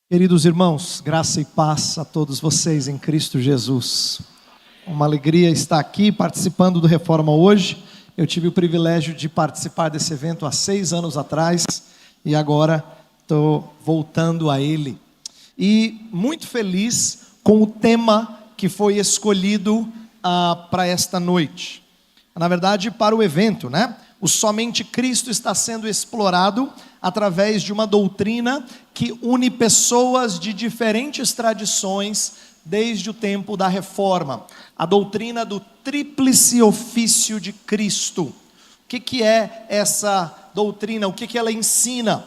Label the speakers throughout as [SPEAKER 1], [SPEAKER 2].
[SPEAKER 1] Queridos irmãos, graça e paz a todos vocês em Cristo Jesus. Uma alegria estar aqui participando do Reforma hoje. Eu tive o privilégio de participar desse evento há 6 anos atrás e agora estou voltando a ele. E muito feliz com o tema que foi escolhido para esta noite. Na verdade, para o evento, né? O somente Cristo está sendo explorado através de uma doutrina que une pessoas de diferentes tradições desde o tempo da Reforma. A doutrina do tríplice ofício de Cristo. O que é essa doutrina? O que ela ensina?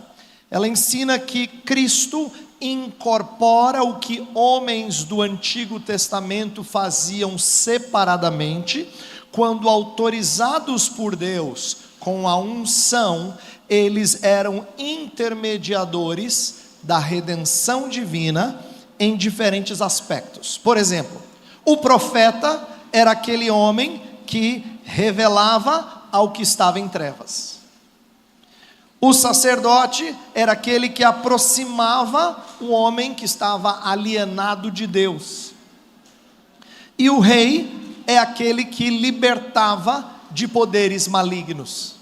[SPEAKER 1] Ela ensina que Cristo incorpora o que homens do Antigo Testamento faziam separadamente, quando autorizados por Deus com a unção, eles eram intermediadores da redenção divina em diferentes aspectos. Por exemplo, o profeta era aquele homem que revelava ao que estava em trevas. O sacerdote era aquele que aproximava o homem que estava alienado de Deus. E o rei é aquele que libertava de poderes malignos.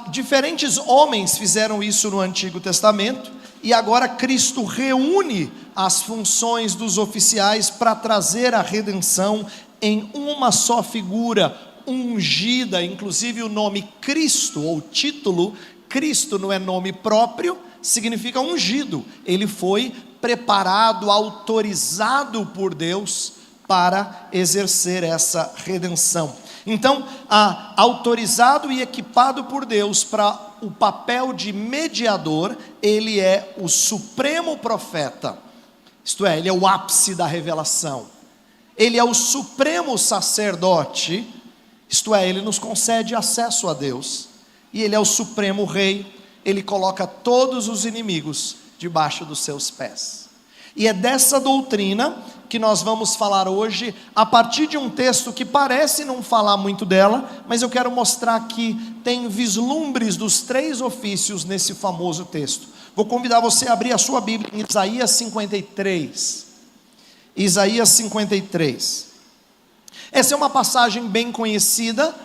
[SPEAKER 1] Diferentes homens fizeram isso no Antigo Testamento, e agora Cristo reúne as funções dos oficiais para trazer a redenção em uma só figura, ungida. Inclusive o nome Cristo, ou título, Cristo não é nome próprio, significa ungido. Ele foi preparado, autorizado por Deus para exercer essa redenção. Então, autorizado e equipado por Deus para o papel de mediador, ele é o supremo profeta, isto é, ele é o ápice da revelação. Ele é o supremo sacerdote, isto é, ele nos concede acesso a Deus. E ele é o supremo rei, ele coloca todos os inimigos debaixo dos seus pés. E é dessa doutrina que nós vamos falar hoje, a partir de um texto que parece não falar muito dela, mas eu quero mostrar que tem vislumbres dos 3 ofícios nesse famoso texto. Vou convidar você a abrir a sua Bíblia em Isaías 53. Isaías 53. Essa é uma passagem bem conhecida,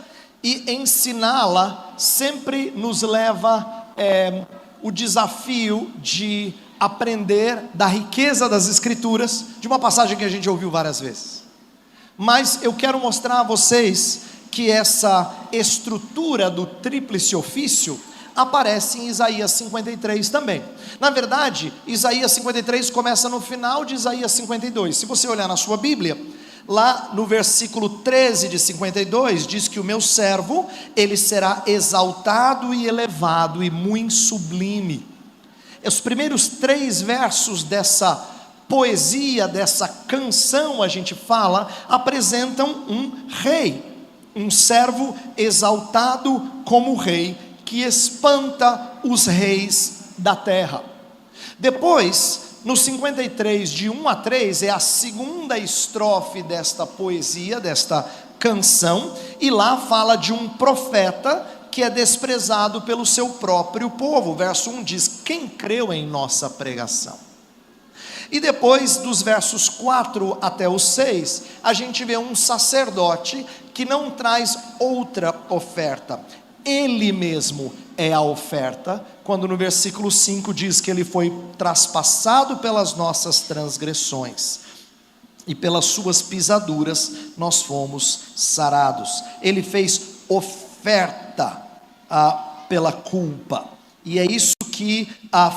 [SPEAKER 1] e ensiná-la sempre nos leva o desafio de aprender da riqueza das Escrituras, de uma passagem que a gente ouviu várias vezes. Mas eu quero mostrar a vocês que essa estrutura do tríplice ofício aparece em Isaías 53 também. Na verdade, Isaías 53 começa no final de Isaías 52. Se você olhar na sua Bíblia, lá no versículo 13 de 52, diz que o meu servo, ele será exaltado e elevado e muito sublime. Os primeiros 3 versos dessa poesia, dessa canção, a gente fala, apresentam um rei, um servo exaltado como rei, que espanta os reis da terra. Depois, no 53, de 1 a 3, é a segunda estrofe desta poesia, desta canção, e lá fala de um profeta que é desprezado pelo seu próprio povo. Verso 1 diz: quem creu em nossa pregação? E depois dos versos 4 até o 6, a gente vê um sacerdote que não traz outra oferta, ele mesmo é a oferta, quando no versículo 5 diz que ele foi traspassado pelas nossas transgressões, e pelas suas pisaduras nós fomos sarados. Ele fez oferta pela culpa, e é isso que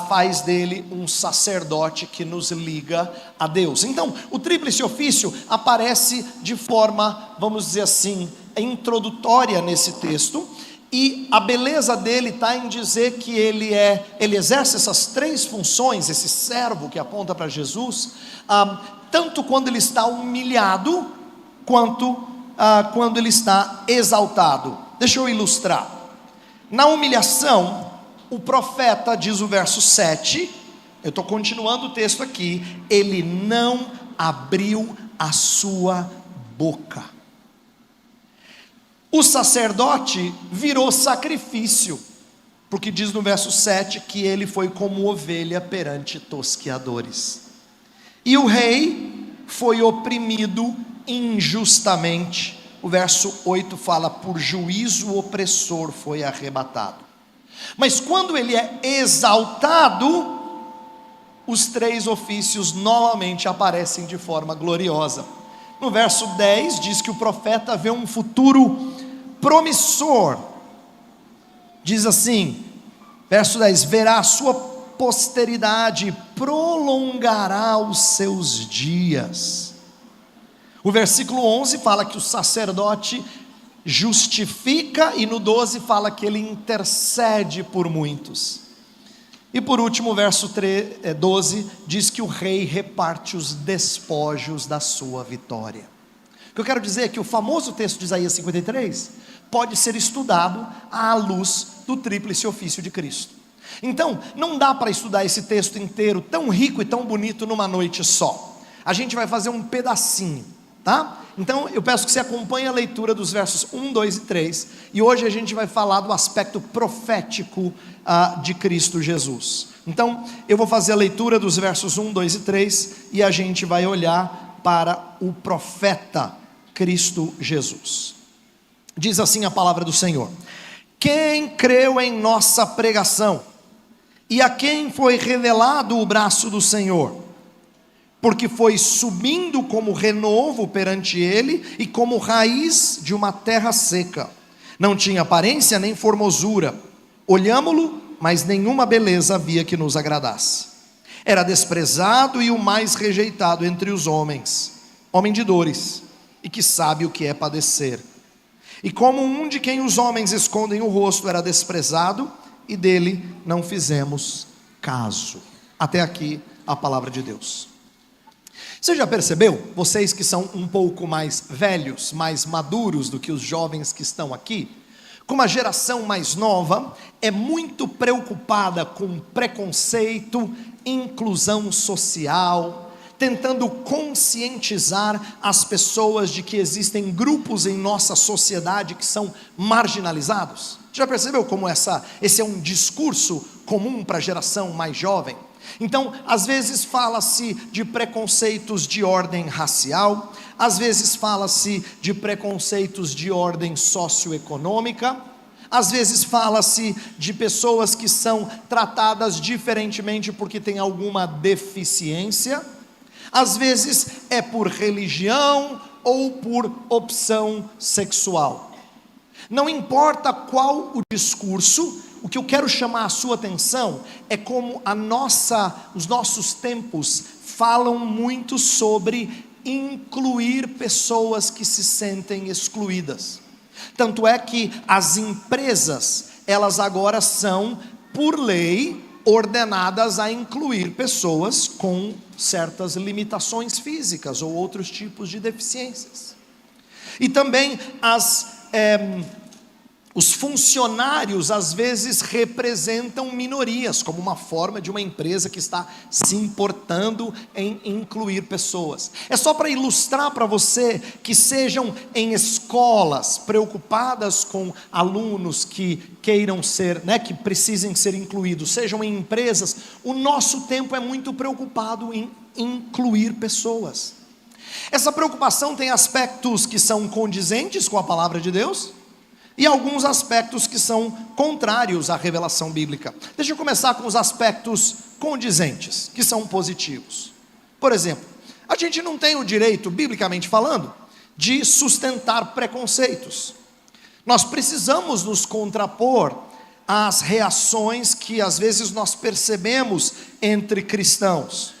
[SPEAKER 1] faz dele um sacerdote que nos liga a Deus. Então, o tríplice ofício aparece de forma, vamos dizer assim, introdutória nesse texto, e a beleza dele está em dizer que ele exerce essas 3 funções, esse servo que aponta para Jesus, tanto quando ele está humilhado, quanto quando ele está exaltado. Deixa eu ilustrar. Na humilhação, o profeta, diz o verso 7, eu estou continuando o texto aqui, ele não abriu a sua boca. O sacerdote virou sacrifício. porque diz no verso 7 que ele foi como ovelha perante tosqueadores, e o rei foi oprimido injustamente. O verso 8 fala: por juízo opressor foi arrebatado. Mas quando ele é exaltado, os 3 ofícios novamente aparecem de forma gloriosa. No verso 10 diz que o profeta vê um futuro promissor. Diz assim, verso 10: verá a sua posteridade, prolongará os seus dias. O versículo 11 fala que o sacerdote justifica, e no 12 fala que ele intercede por muitos. E por último, o verso 12 diz que o rei reparte os despojos da sua vitória. O que eu quero dizer é que o famoso texto de Isaías 53 pode ser estudado à luz do tríplice ofício de Cristo. Então, não dá para estudar esse texto inteiro tão rico e tão bonito numa noite só. A gente vai fazer um pedacinho, tá? Então eu peço que você acompanhe a leitura dos versos 1, 2 e 3, e hoje a gente vai falar do aspecto profético de Cristo Jesus. Então eu vou fazer a leitura dos versos 1, 2 e 3, e a gente vai olhar para o profeta Cristo Jesus. Diz assim a palavra do Senhor: quem creu em nossa pregação, e a quem foi revelado o braço do Senhor? Porque foi subindo como renovo perante ele, e como raiz de uma terra seca. Não tinha aparência nem formosura. Olhámo-lo, mas nenhuma beleza havia que nos agradasse. Era desprezado e o mais rejeitado entre os homens, homem de dores, e que sabe o que é padecer. E como um de quem os homens escondem o rosto, era desprezado, e dele não fizemos caso. Até aqui a palavra de Deus. Você já percebeu, vocês que são um pouco mais velhos, mais maduros do que os jovens que estão aqui, como a geração mais nova é muito preocupada com preconceito, inclusão social, tentando conscientizar as pessoas de que existem grupos em nossa sociedade que são marginalizados? Já percebeu como esse é um discurso comum para a geração mais jovem? Então, às vezes fala-se de preconceitos de ordem racial, às vezes fala-se de preconceitos de ordem socioeconômica, às vezes fala-se de pessoas que são tratadas diferentemente porque têm alguma deficiência, às vezes é por religião ou por opção sexual. Não importa qual o discurso, o que eu quero chamar a sua atenção é como os nossos tempos falam muito sobre incluir pessoas que se sentem excluídas. Tanto é que as empresas, elas agora são, por lei, ordenadas a incluir pessoas com certas limitações físicas ou outros tipos de deficiências. E também os funcionários às vezes representam minorias, como uma forma de uma empresa que está se importando em incluir pessoas. É só para ilustrar para você que sejam em escolas preocupadas com alunos que queiram ser, que precisem ser incluídos, sejam em empresas, o nosso tempo é muito preocupado em incluir pessoas. Essa preocupação tem aspectos que são condizentes com a palavra de Deus, e alguns aspectos que são contrários à revelação bíblica. Deixa eu começar com os aspectos condizentes, que são positivos. Por exemplo, a gente não tem o direito, biblicamente falando, de sustentar preconceitos. Nós precisamos nos contrapor às reações que às vezes nós percebemos entre cristãos.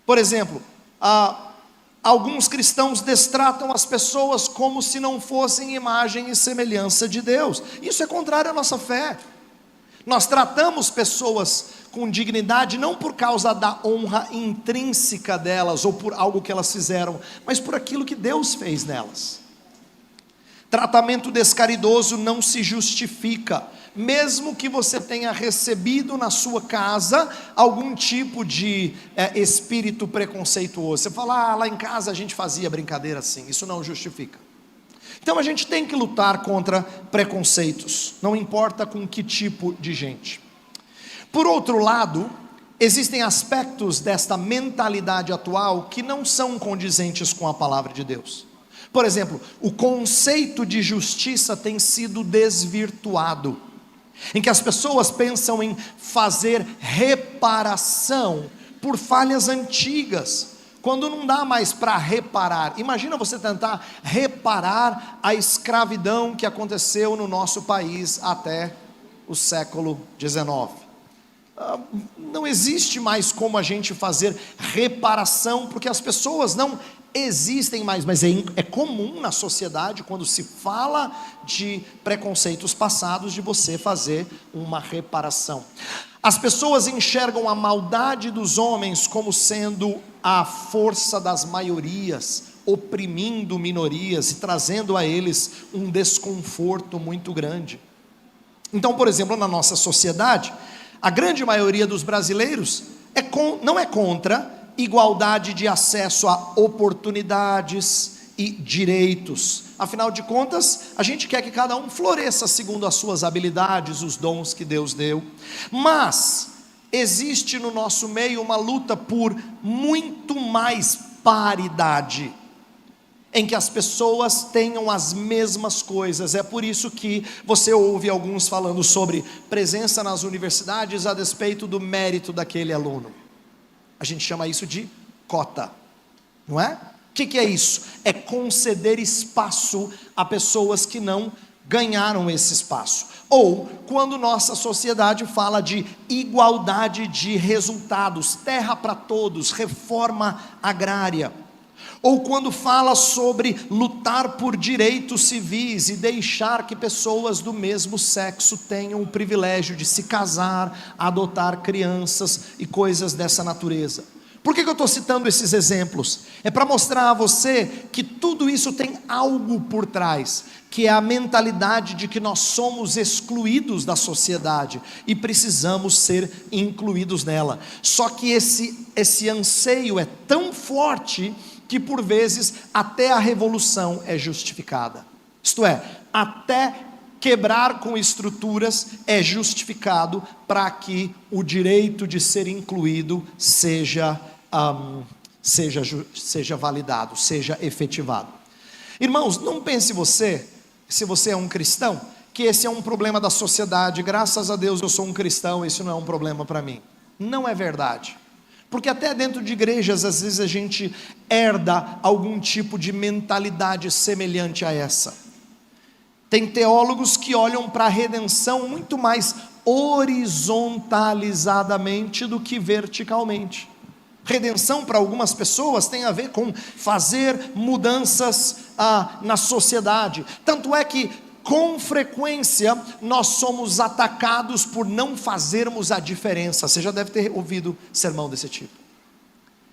[SPEAKER 1] Por exemplo, alguns cristãos destratam as pessoas como se não fossem imagem e semelhança de Deus. Isso é contrário à nossa fé. Nós tratamos pessoas com dignidade não por causa da honra intrínseca delas ou por algo que elas fizeram, mas por aquilo que Deus fez nelas. Tratamento descaridoso não se justifica, mesmo que você tenha recebido na sua casa algum tipo de espírito preconceituoso. Você fala, lá em casa a gente fazia brincadeira assim, isso não justifica. Então a gente tem que lutar contra preconceitos, não importa com que tipo de gente. Por outro lado, existem aspectos desta mentalidade atual que não são condizentes com a palavra de Deus. Por exemplo, o conceito de justiça tem sido desvirtuado, em que as pessoas pensam em fazer reparação por falhas antigas, quando não dá mais para reparar. Imagina você tentar reparar a escravidão que aconteceu no nosso país até o século XIX. Não existe mais como a gente fazer reparação, porque as pessoas não existem mais, mas é comum na sociedade, quando se fala de preconceitos passados, de você fazer uma reparação. As pessoas enxergam a maldade dos homens como sendo a força das maiorias, oprimindo minorias e trazendo a eles um desconforto muito grande. Então, por exemplo, na nossa sociedade, a grande maioria dos brasileiros não é contra igualdade de acesso a oportunidades e direitos. Afinal de contas, a gente quer que cada um floresça segundo as suas habilidades, os dons que Deus deu. Mas existe no nosso meio uma luta por muito mais paridade, em que as pessoas tenham as mesmas coisas. É por isso que você ouve alguns falando sobre presença nas universidades a despeito do mérito daquele aluno. A gente chama isso de cota, não é? O que é isso? É conceder espaço a pessoas que não ganharam esse espaço. Ou quando nossa sociedade fala de igualdade de resultados, terra para todos, reforma agrária. Ou quando fala sobre lutar por direitos civis e deixar que pessoas do mesmo sexo tenham o privilégio de se casar, adotar crianças e coisas dessa natureza. Por que eu estou citando esses exemplos? É para mostrar a você que tudo isso tem algo por trás, que é a mentalidade de que nós somos excluídos da sociedade e precisamos ser incluídos nela. Só que esse anseio é tão forte que por vezes até a revolução é justificada. Isto é, até quebrar com estruturas é justificado para que o direito de ser incluído seja validado, seja efetivado. Irmãos, não pense você, se você é um cristão, que esse é um problema da sociedade. Graças a Deus eu sou um cristão, isso não é um problema para mim. Não é verdade. Porque até dentro de igrejas, às vezes a gente herda algum tipo de mentalidade semelhante a essa. Tem teólogos que olham para a redenção muito mais horizontalizadamente do que verticalmente. Redenção para algumas pessoas tem a ver com fazer mudanças na sociedade. Tanto é que, com frequência, nós somos atacados por não fazermos a diferença. Você já deve ter ouvido sermão desse tipo.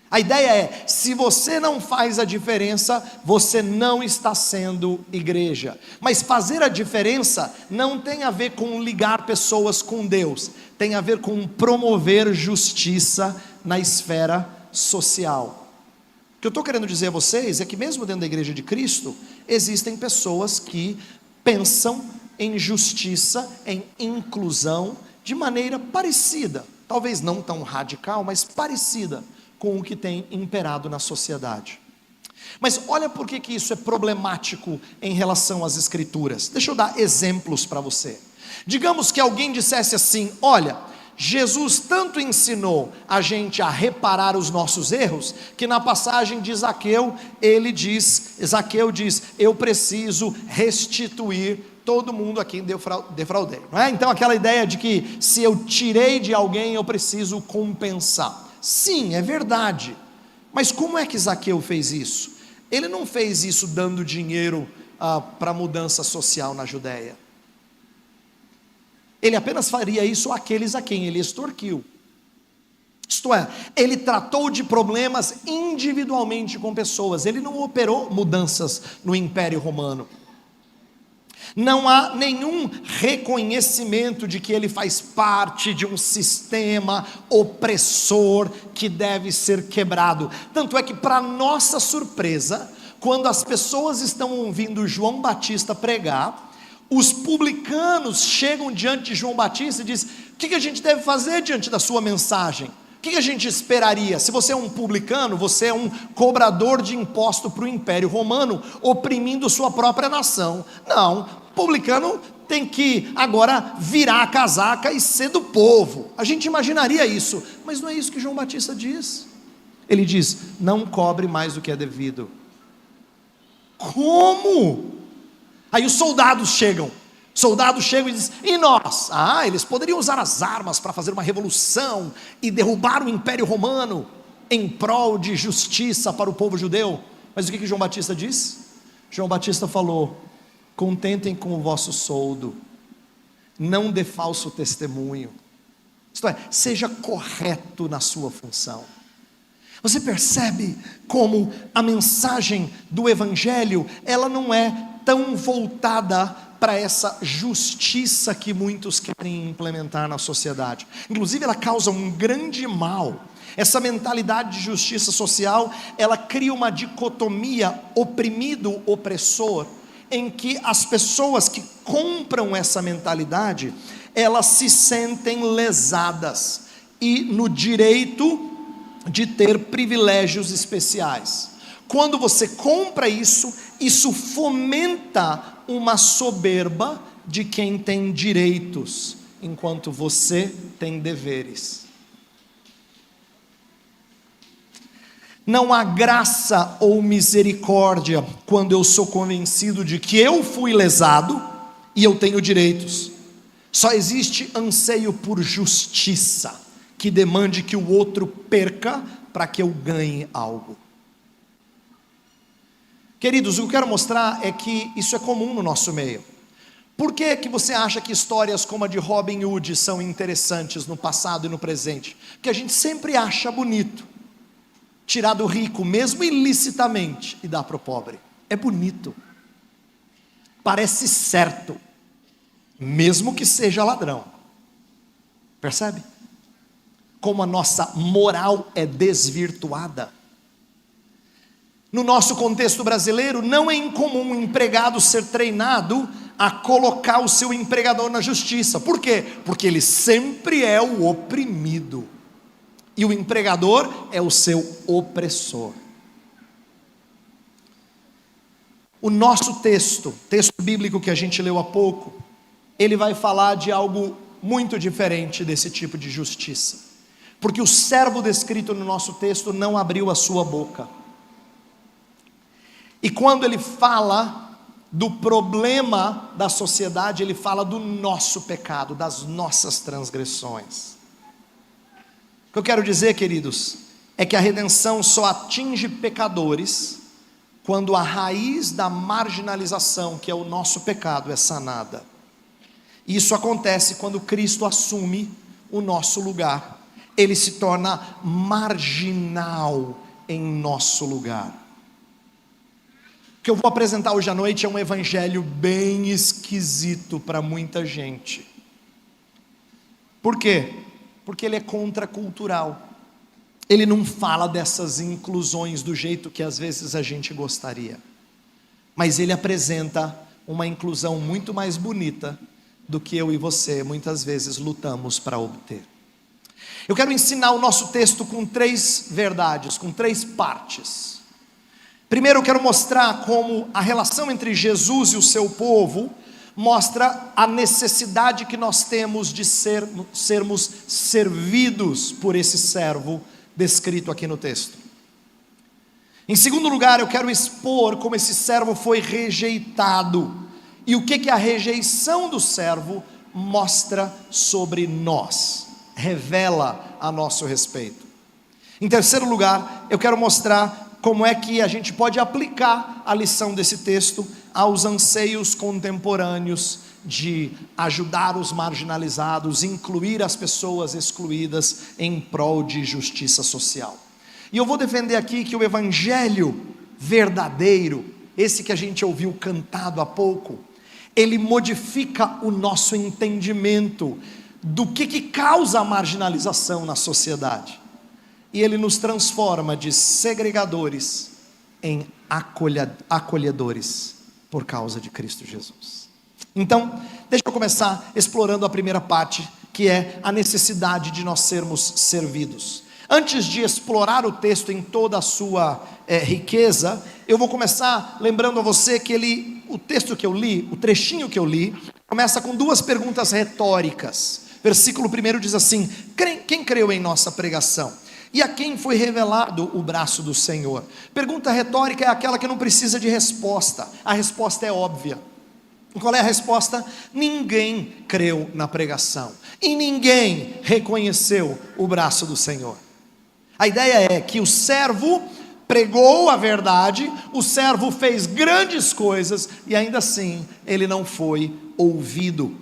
[SPEAKER 1] A ideia é, se você não faz a diferença, você não está sendo igreja. Mas fazer a diferença não tem a ver com ligar pessoas com Deus, tem a ver com promover justiça na esfera social. O que eu estou querendo dizer a vocês é que mesmo dentro da igreja de Cristo, existem pessoas que pensam em justiça, em inclusão, de maneira parecida, talvez não tão radical, mas parecida com o que tem imperado na sociedade. Mas olha por que isso é problemático em relação às escrituras. Deixa eu dar exemplos para você. Digamos que alguém dissesse assim: olha, Jesus tanto ensinou a gente a reparar os nossos erros, que na passagem de Zaqueu, Zaqueu diz, eu preciso restituir todo mundo a quem defraudei, não é? Então aquela ideia de que se eu tirei de alguém, eu preciso compensar. Sim, é verdade, mas como é que Zaqueu fez isso? Ele não fez isso dando dinheiro para mudança social na Judéia. Ele apenas faria isso àqueles a quem ele extorquiu. Isto é, ele tratou de problemas individualmente com pessoas, ele não operou mudanças no Império Romano. Não há nenhum reconhecimento de que ele faz parte de um sistema opressor que deve ser quebrado. Tanto é que, para nossa surpresa, quando as pessoas estão ouvindo João Batista pregar, os publicanos chegam diante de João Batista e dizem: o que a gente deve fazer diante da sua mensagem? O que a gente esperaria? Se você é um publicano, você é um cobrador de imposto para o Império Romano, oprimindo sua própria nação. Não, publicano tem que agora virar a casaca e ser do povo. A gente imaginaria isso, mas não é isso que João Batista diz. Ele diz: não cobre mais do que é devido. Como? Aí os soldados chegam e dizem: e nós? Eles poderiam usar as armas para fazer uma revolução e derrubar o Império Romano em prol de justiça para o povo judeu. Mas o que João Batista diz? João Batista falou: contentem com o vosso soldo, não dê falso testemunho, isto é, seja correto na sua função. Você percebe como a mensagem do Evangelho, ela não é tão voltada para essa justiça que muitos querem implementar na sociedade. Inclusive ela causa um grande mal. Essa mentalidade de justiça social, ela cria uma dicotomia oprimido-opressor, em que as pessoas que compram essa mentalidade, elas se sentem lesadas e no direito de ter privilégios especiais. Quando você compra isso fomenta uma soberba de quem tem direitos, enquanto você tem deveres. Não há graça ou misericórdia quando eu sou convencido de que eu fui lesado e eu tenho direitos. Só existe anseio por justiça, que demande que o outro perca para que eu ganhe algo. Queridos, o que eu quero mostrar é que isso é comum no nosso meio. Por que você acha que histórias como a de Robin Hood são interessantes no passado e no presente? Porque a gente sempre acha bonito tirar do rico, mesmo ilicitamente, e dar para o pobre. É bonito, parece certo, mesmo que seja ladrão. Percebe? Como a nossa moral é desvirtuada. No nosso contexto brasileiro, não é incomum um empregado ser treinado a colocar o seu empregador na justiça. Por quê? Porque ele sempre é o oprimido, e o empregador é o seu opressor. O nosso texto bíblico que a gente leu há pouco, ele vai falar de algo muito diferente desse tipo de justiça. Porque o servo descrito no nosso texto não abriu a sua boca. E quando ele fala do problema da sociedade, ele fala do nosso pecado, das nossas transgressões. O que eu quero dizer, queridos, é que a redenção só atinge pecadores quando a raiz da marginalização, que é o nosso pecado, é sanada. E isso acontece quando Cristo assume o nosso lugar. Ele se torna marginal em nosso lugar. O que eu vou apresentar hoje à noite é um evangelho bem esquisito para muita gente. Por quê? Porque ele é contracultural. Ele não fala dessas inclusões do jeito que às vezes a gente gostaria. Mas ele apresenta uma inclusão muito mais bonita do que eu e você muitas vezes lutamos para obter. Eu quero ensinar o nosso texto com 3 verdades, com 3 partes. Primeiro eu quero mostrar como a relação entre Jesus e o seu povo mostra a necessidade que nós temos de sermos servidos por esse servo descrito aqui no texto. Em segundo lugar, eu quero expor como esse servo foi rejeitado e o que a rejeição do servo mostra sobre nós, revela a nosso respeito. Em terceiro lugar, eu quero mostrar como é que a gente pode aplicar a lição desse texto aos anseios contemporâneos de ajudar os marginalizados, incluir as pessoas excluídas em prol de justiça social. E eu vou defender aqui que o evangelho verdadeiro, esse que a gente ouviu cantado há pouco, ele modifica o nosso entendimento do que causa a marginalização na sociedade. E ele nos transforma de segregadores em acolhedores por causa de Cristo Jesus. Então, deixa eu começar explorando a primeira parte, que é a necessidade de nós sermos servidos. Antes de explorar o texto em toda a sua riqueza, eu vou começar lembrando a você que o texto que eu li, o trechinho que eu li, começa com duas perguntas retóricas. Versículo 1 diz assim: quem creu em nossa pregação? E a quem foi revelado o braço do Senhor? Pergunta retórica é aquela que não precisa de resposta. A resposta é óbvia. Qual é a resposta? Ninguém creu na pregação e ninguém reconheceu o braço do Senhor. A ideia é que o servo pregou a verdade, o servo fez grandes coisas e ainda assim ele não foi ouvido.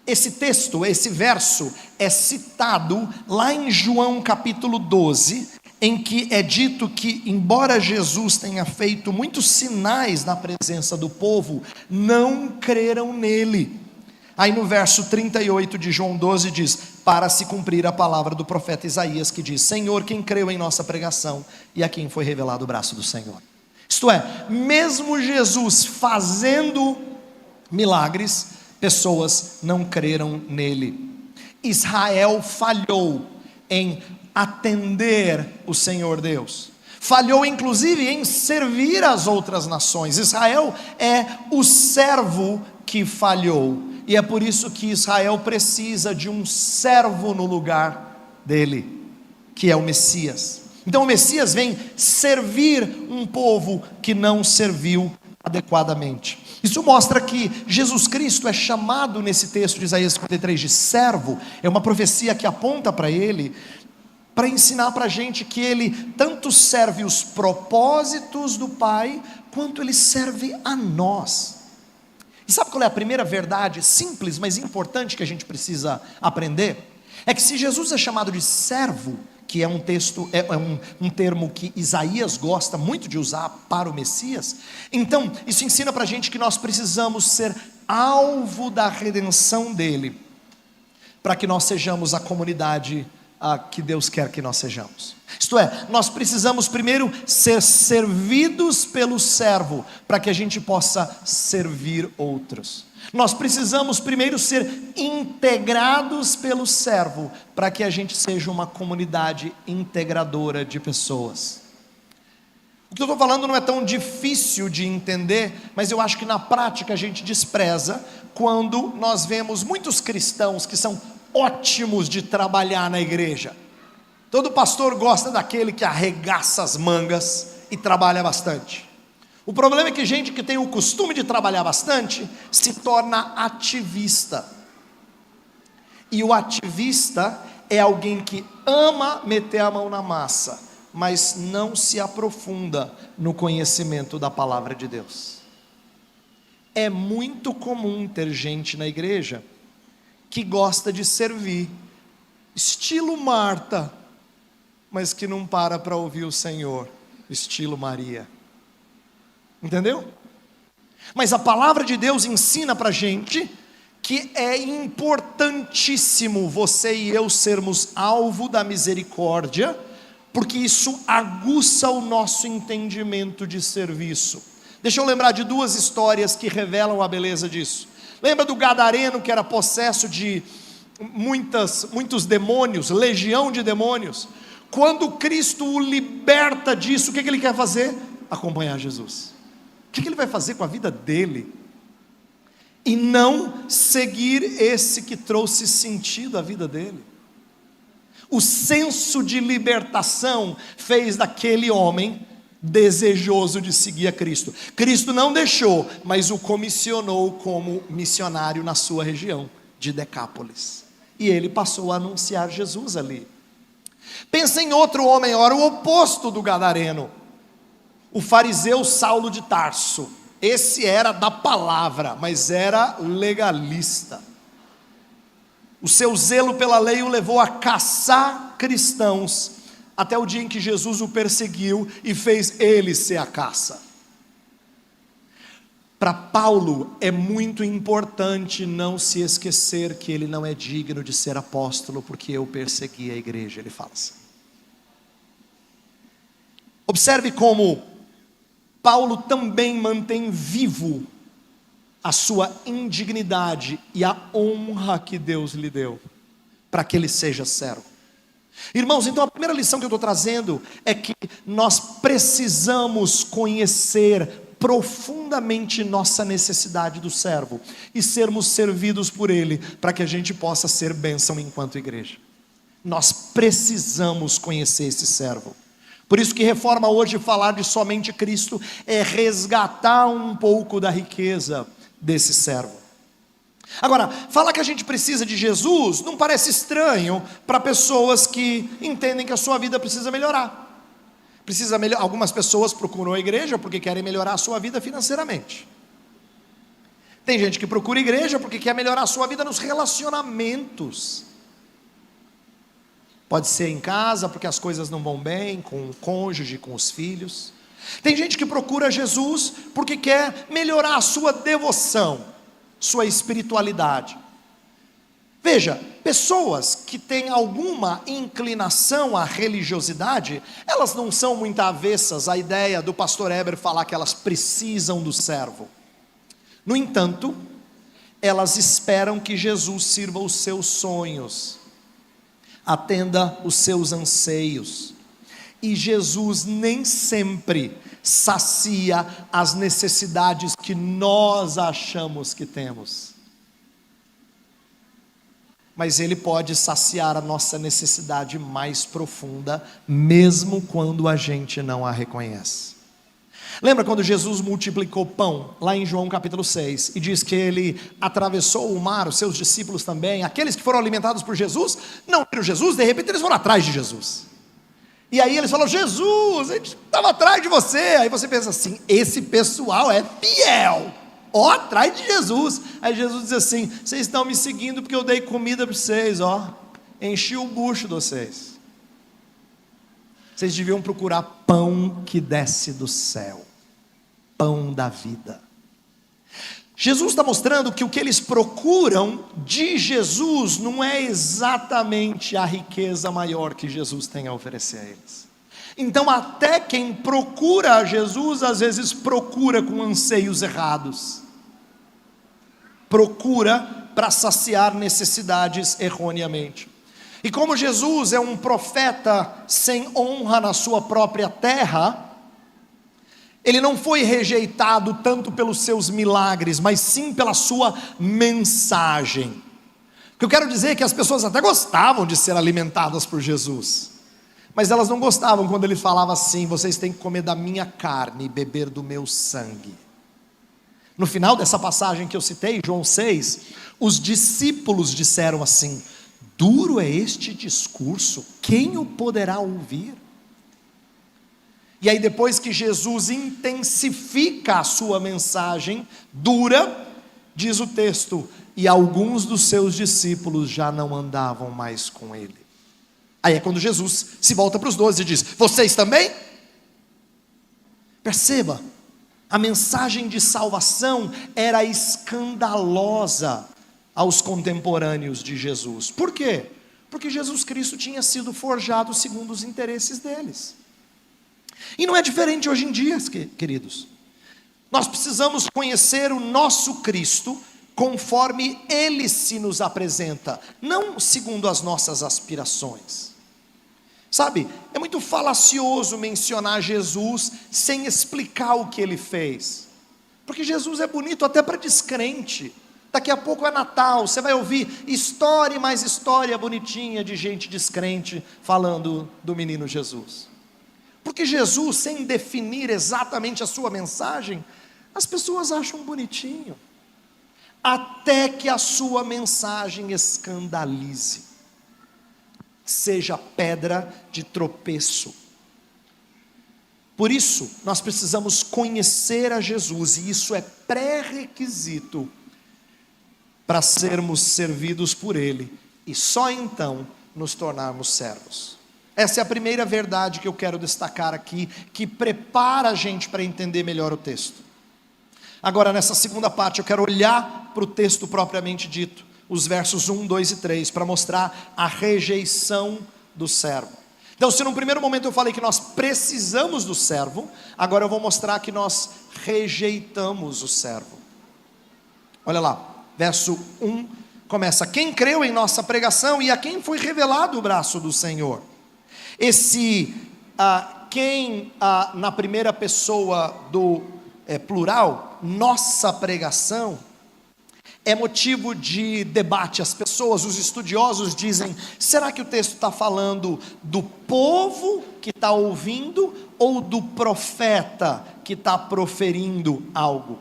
[SPEAKER 1] Esse texto, esse verso é citado lá em João capítulo 12, em que é dito que, embora Jesus tenha feito muitos sinais na presença do povo, não creram nele. Aí no verso 38 de João 12 diz: para se cumprir a palavra do profeta Isaías, que diz: Senhor, quem creu em nossa pregação e a quem foi revelado o braço do Senhor? Isto é, mesmo Jesus fazendo milagres, pessoas não creram nele. Israel falhou em atender o Senhor Deus, falhou inclusive em servir as outras nações. Israel é o servo que falhou, e é por isso que Israel precisa de um servo no lugar dele, que é o Messias. Então o Messias vem servir um povo que não serviu adequadamente. Isso mostra que Jesus Cristo é chamado nesse texto de Isaías 53 de servo. É uma profecia que aponta para ele, para ensinar para a gente que ele tanto serve os propósitos do Pai, quanto ele serve a nós. E sabe qual é a primeira verdade simples, mas importante que a gente precisa aprender? É que se Jesus é chamado de servo, que é um termo que Isaías gosta muito de usar para o Messias, então isso ensina para a gente que nós precisamos ser alvo da redenção dele, para que nós sejamos a comunidade que Deus quer que nós sejamos. Isto é, nós precisamos primeiro ser servidos pelo servo, para que a gente possa servir outros. Nós precisamos primeiro ser integrados pelo servo, para que a gente seja uma comunidade integradora de pessoas. O que eu estou falando não é tão difícil de entender, mas eu acho que na prática a gente despreza quando nós vemos muitos cristãos que são ótimos de trabalhar na igreja. Todo pastor gosta daquele que arregaça as mangas e trabalha bastante. O problema é que gente que tem o costume de trabalhar bastante se torna ativista. E o ativista é alguém que ama meter a mão na massa, mas não se aprofunda no conhecimento da palavra de Deus. É muito comum ter gente na igreja que gosta de servir, estilo Marta, mas que não para ouvir o Senhor, estilo Maria. Entendeu? Mas a palavra de Deus ensina para a gente que é importantíssimo você e eu sermos alvo da misericórdia, porque isso aguça o nosso entendimento de serviço. Deixa eu lembrar de duas histórias que revelam a beleza disso. Lembra do gadareno que era possesso de muitos demônios, legião de demônios? Quando Cristo o liberta disso, o que ele quer fazer? Acompanhar Jesus. O que ele vai fazer com a vida dele? E não seguir esse que trouxe sentido à vida dele. O senso de libertação fez daquele homem desejoso de seguir a Cristo. Cristo não deixou, mas o comissionou como missionário na sua região de Decápolis. E ele passou a anunciar Jesus ali. Pensa em outro homem, ora o oposto do gadareno. O fariseu Saulo de Tarso. Esse era da palavra, mas era legalista. O seu zelo pela lei o levou a caçar cristãos, até o dia em que Jesus o perseguiu e fez ele ser a caça. Para Paulo é muito importante não se esquecer que ele não é digno de ser apóstolo, porque eu persegui a igreja, ele fala assim. Observe como Paulo também mantém vivo a sua indignidade e a honra que Deus lhe deu, para que ele seja servo. Irmãos, então a primeira lição que eu estou trazendo é que nós precisamos conhecer profundamente nossa necessidade do servo e sermos servidos por ele, para que a gente possa ser bênção enquanto igreja. Nós precisamos conhecer esse servo. Por isso que Reforma hoje falar de somente Cristo é resgatar um pouco da riqueza desse servo. Agora, falar que a gente precisa de Jesus não parece estranho para pessoas que entendem que a sua vida precisa melhorar. Algumas pessoas procuram a igreja porque querem melhorar a sua vida financeiramente. Tem gente que procura a igreja porque quer melhorar a sua vida nos relacionamentos. Pode ser em casa porque as coisas não vão bem, com o cônjuge, com os filhos. Tem gente que procura Jesus porque quer melhorar a sua devoção, sua espiritualidade. Veja, pessoas que têm alguma inclinação à religiosidade, elas não são muito avessas à ideia do pastor Heber falar que elas precisam do servo. No entanto, elas esperam que Jesus sirva os seus sonhos, atenda os seus anseios. E Jesus nem sempre sacia as necessidades que nós achamos que temos. Mas Ele pode saciar a nossa necessidade mais profunda, mesmo quando a gente não a reconhece. Lembra quando Jesus multiplicou pão, lá em João capítulo 6, e diz que Ele atravessou o mar, os seus discípulos também, aqueles que foram alimentados por Jesus, não viram Jesus, de repente eles foram atrás de Jesus. E aí eles falam: Jesus, a gente estava atrás de você. Aí você pensa assim: esse pessoal é fiel, ó, atrás de Jesus. Aí Jesus diz assim: vocês estão me seguindo porque eu dei comida para vocês, ó, enchi o bucho de vocês. Vocês deviam procurar pão que desce do céu, pão da vida. Jesus está mostrando que o que eles procuram de Jesus não é exatamente a riqueza maior que Jesus tem a oferecer a eles. Então até quem procura a Jesus, às vezes procura com anseios errados. Procura para saciar necessidades erroneamente. E como Jesus é um profeta sem honra na sua própria terra, Ele não foi rejeitado tanto pelos seus milagres, mas sim pela sua mensagem. O que eu quero dizer é que as pessoas até gostavam de ser alimentadas por Jesus, mas elas não gostavam quando Ele falava assim: vocês têm que comer da minha carne e beber do meu sangue. No final dessa passagem que eu citei, João 6, os discípulos disseram assim: duro é este discurso, quem o poderá ouvir? E aí depois que Jesus intensifica a sua mensagem dura, diz o texto: e alguns dos seus discípulos já não andavam mais com ele. Aí é quando Jesus se volta para os 12 e diz: vocês também? Perceba, a mensagem de salvação era escandalosa aos contemporâneos de Jesus. Por quê? Porque Jesus Cristo tinha sido forjado segundo os interesses deles. E não é diferente hoje em dia, queridos. Nós precisamos conhecer o nosso Cristo conforme Ele se nos apresenta, não segundo as nossas aspirações. Sabe, é muito falacioso mencionar Jesus sem explicar o que Ele fez, porque Jesus é bonito até para descrente. Daqui a pouco é Natal, você vai ouvir história e mais história bonitinha de gente descrente falando do menino Jesus. Porque Jesus, sem definir exatamente a sua mensagem, as pessoas acham bonitinho, até que a sua mensagem escandalize, seja pedra de tropeço. Por isso, nós precisamos conhecer a Jesus, e isso é pré-requisito para sermos servidos por Ele, e só então nos tornarmos servos. Essa é a primeira verdade que eu quero destacar aqui, que prepara a gente para entender melhor o texto. Agora, nessa segunda parte, eu quero olhar para o texto propriamente dito, os versos 1, 2 e 3, para mostrar a rejeição do servo. Então, se num primeiro momento eu falei que nós precisamos do servo, agora eu vou mostrar que nós rejeitamos o servo. Olha lá, verso 1 começa: quem creu em nossa pregação e a quem foi revelado o braço do Senhor. Esse quem na primeira pessoa do plural, nossa pregação, é motivo de debate. As pessoas, os estudiosos dizem: será que o texto está falando do povo que está ouvindo ou do profeta que está proferindo algo?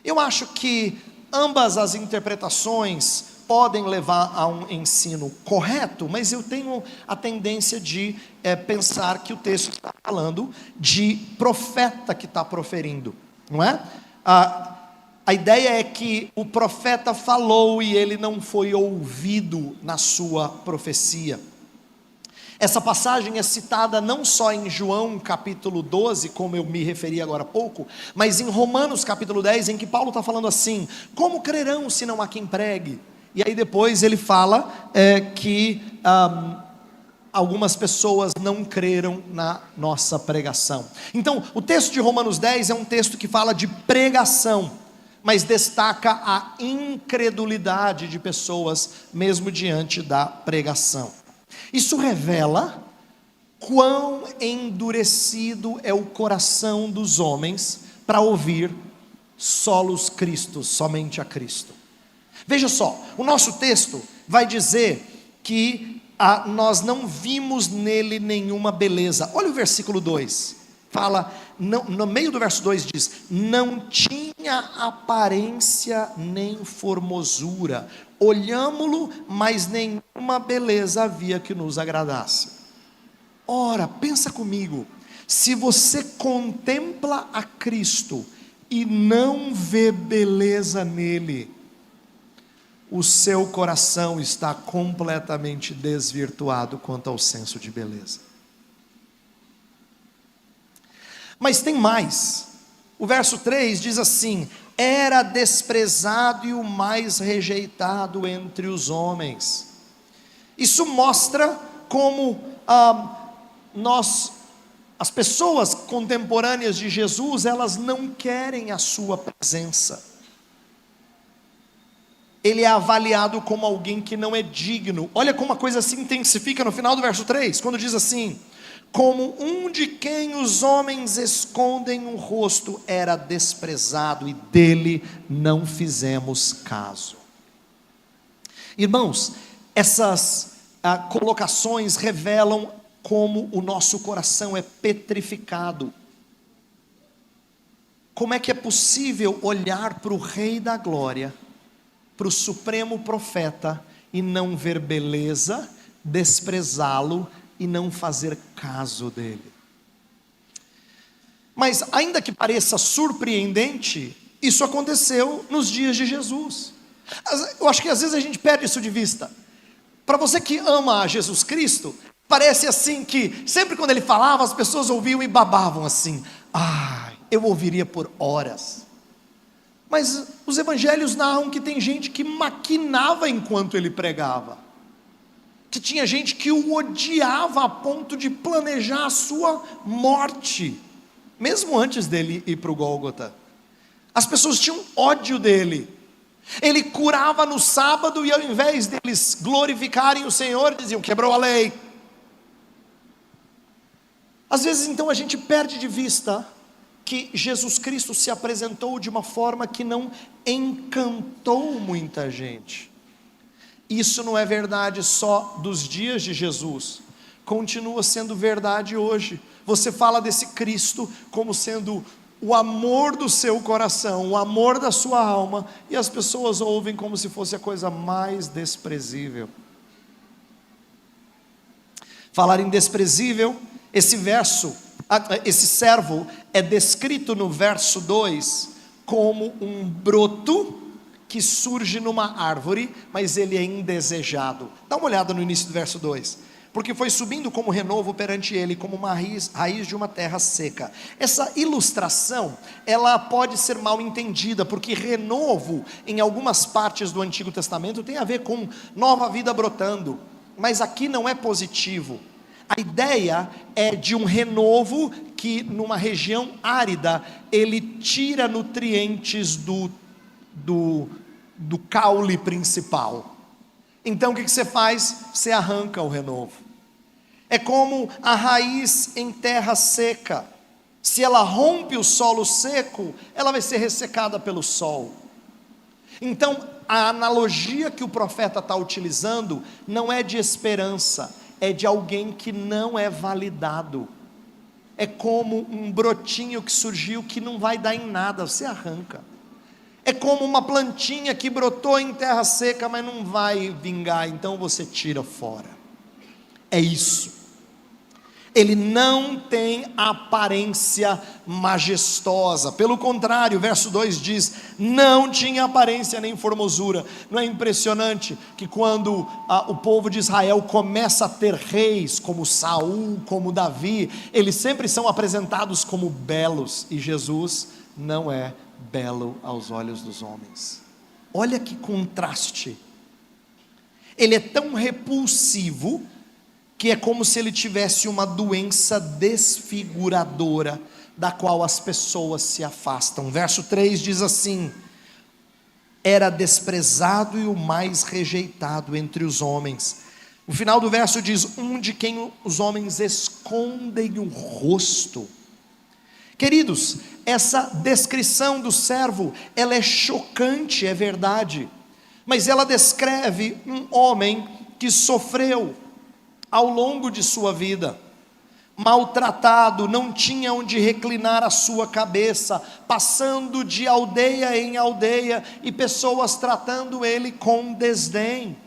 [SPEAKER 1] Eu acho que ambas as interpretações podem levar a um ensino correto, mas eu tenho a tendência de pensar que o texto está falando de profeta que está proferindo, não é? A ideia é que o profeta falou e ele não foi ouvido na sua profecia. Essa passagem é citada não só em João capítulo 12, como eu me referi agora há pouco, mas em Romanos capítulo 10, em que Paulo está falando assim: como crerão se não há quem pregue? E aí depois ele fala que algumas pessoas não creram na nossa pregação. Então o texto de Romanos 10 é um texto que fala de pregação, mas destaca a incredulidade de pessoas mesmo diante da pregação. Isso revela quão endurecido é o coração dos homens para ouvir solos Cristo, somente a Cristo. Veja só, o nosso texto vai dizer que nós não vimos nele nenhuma beleza. Olha o versículo 2, fala, no meio do verso 2 diz: não tinha aparência nem formosura, olhámo-lo, mas nenhuma beleza havia que nos agradasse. Ora, pensa comigo, se você contempla a Cristo e não vê beleza nele, o seu coração está completamente desvirtuado quanto ao senso de beleza. Mas tem mais. O verso 3 diz assim: era desprezado e o mais rejeitado entre os homens. Isso mostra como as pessoas contemporâneas de Jesus, elas não querem a sua presença. Ele é avaliado como alguém que não é digno. Olha como a coisa se intensifica no final do verso 3, quando diz assim: como um de quem os homens escondem o rosto, era desprezado e dele não fizemos caso. Irmãos, essas colocações revelam como o nosso coração é petrificado. Como é que é possível olhar para o Rei da Glória, para o supremo profeta, e não ver beleza, desprezá-lo e não fazer caso dele? Mas ainda que pareça surpreendente, isso aconteceu nos dias de Jesus. Eu acho que às vezes a gente perde isso de vista. Para você que ama Jesus Cristo, parece assim que sempre quando ele falava, as pessoas ouviam e babavam assim: eu ouviria por horas. Mas os evangelhos narram que tem gente que maquinava enquanto ele pregava, que tinha gente que o odiava a ponto de planejar a sua morte, mesmo antes dele ir para o Gólgota. As pessoas tinham ódio dele. Ele curava no sábado e ao invés deles glorificarem o Senhor, diziam: quebrou a lei. Às vezes então a gente perde de vista que Jesus Cristo se apresentou de uma forma que não encantou muita gente. Isso não é verdade só dos dias de Jesus, continua sendo verdade hoje. Você fala desse Cristo como sendo o amor do seu coração, o amor da sua alma, e as pessoas ouvem como se fosse a coisa mais desprezível. Falar em desprezível, esse servo é descrito no verso 2 como um broto que surge numa árvore, mas ele é indesejado. Dá uma olhada no início do verso 2. Porque foi subindo como renovo perante ele, como uma raiz de uma terra seca. Essa ilustração, ela pode ser mal entendida, porque renovo, em algumas partes do Antigo Testamento, tem a ver com nova vida brotando, mas aqui não é positivo. A ideia é de um renovo que numa região árida, ele tira nutrientes do caule principal. Então o que você faz? Você arranca o renovo. É como a raiz em terra seca. Se ela rompe o solo seco, ela vai ser ressecada pelo sol. Então a analogia que o profeta está utilizando não é de esperança, é de alguém que não é validado. É como um brotinho que surgiu que não vai dar em nada, você arranca. É como uma plantinha que brotou em terra seca, mas não vai vingar, então você tira fora. É isso. Ele não tem aparência majestosa, pelo contrário, verso 2 diz, não tinha aparência nem formosura. Não é impressionante que quando o povo de Israel começa a ter reis, como Saul, como Davi, eles sempre são apresentados como belos, e Jesus não é belo aos olhos dos homens. Olha que contraste. Ele é tão repulsivo que é como se ele tivesse uma doença desfiguradora, da qual as pessoas se afastam. Verso 3 diz assim: era desprezado e o mais rejeitado entre os homens. O final do verso diz: um de quem os homens escondem o rosto. Queridos, essa descrição do servo, ela é chocante, é verdade, mas ela descreve um homem que sofreu ao longo de sua vida, maltratado, não tinha onde reclinar a sua cabeça, passando de aldeia em aldeia, e pessoas tratando ele com desdém.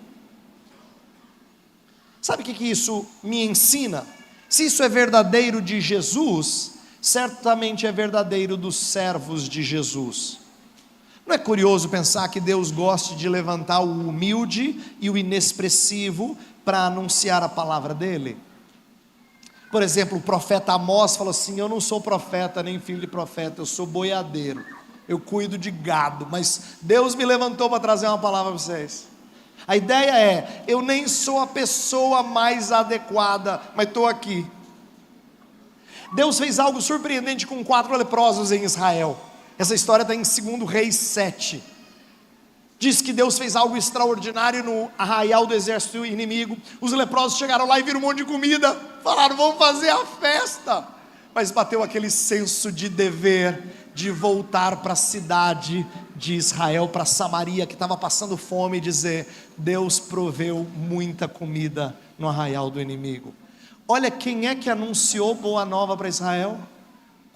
[SPEAKER 1] Sabe o que isso me ensina? Se isso é verdadeiro de Jesus, certamente é verdadeiro dos servos de Jesus. Não é curioso pensar que Deus goste de levantar o humilde e o inexpressivo para anunciar a palavra dele? Por exemplo, o profeta Amós falou assim: eu não sou profeta nem filho de profeta, eu sou boiadeiro, eu cuido de gado, mas Deus me levantou para trazer uma palavra para vocês. A ideia é, eu nem sou a pessoa mais adequada, mas estou aqui. Deus fez algo surpreendente com 4 leprosos em Israel. Essa história está em 2 Reis 7. Diz que Deus fez algo extraordinário no arraial do exército inimigo. Os leprosos chegaram lá e viram um monte de comida, falaram: vamos fazer a festa. Mas bateu aquele senso de dever, de voltar para a cidade de Israel, para Samaria, que estava passando fome, e dizer: Deus proveu muita comida no arraial do inimigo. Olha quem é que anunciou boa nova para Israel?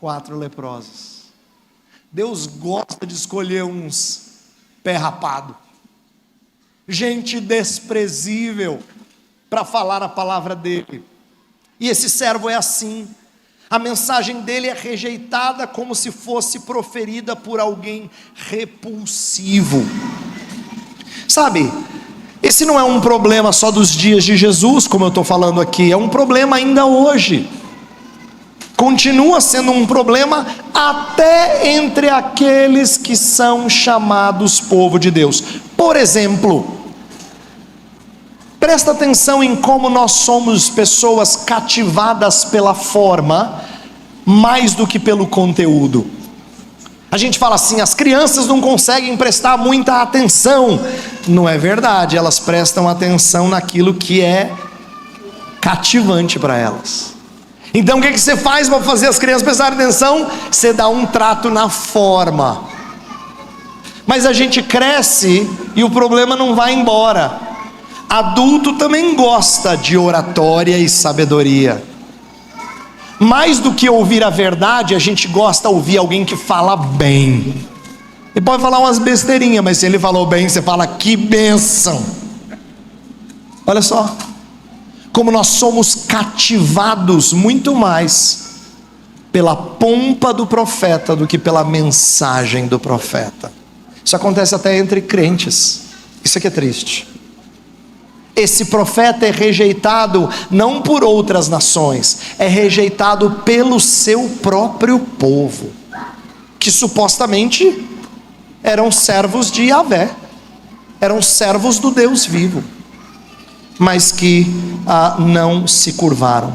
[SPEAKER 1] 4 leprosos. Deus gosta de escolher uns pé rapado, gente desprezível, para falar a palavra dele. E esse servo é assim. A mensagem dele é rejeitada como se fosse proferida por alguém repulsivo. Sabe, esse não é um problema só dos dias de Jesus, como eu estou falando aqui, é um problema ainda hoje. Continua sendo um problema até entre aqueles que são chamados povo de Deus. Por exemplo, presta atenção em como nós somos pessoas cativadas pela forma, mais do que pelo conteúdo. A gente fala assim: as crianças não conseguem prestar muita atenção. Não é verdade, elas prestam atenção naquilo que é cativante para elas. Então o que você faz para fazer as crianças prestarem atenção? Você dá um trato na forma. Mas a gente cresce e o problema não vai embora. Adulto também gosta de oratória e sabedoria. Mais do que ouvir a verdade, a gente gosta de ouvir alguém que fala bem. Ele pode falar umas besteirinhas, mas se ele falou bem, você fala: que bênção. Olha só como nós somos cativados muito mais pela pompa do profeta do que pela mensagem do profeta. Isso acontece até entre crentes. Isso aqui é triste. Esse profeta é rejeitado não por outras nações, é rejeitado pelo seu próprio povo, que supostamente eram servos de Yahvé, eram servos do Deus vivo. mas que não se curvaram.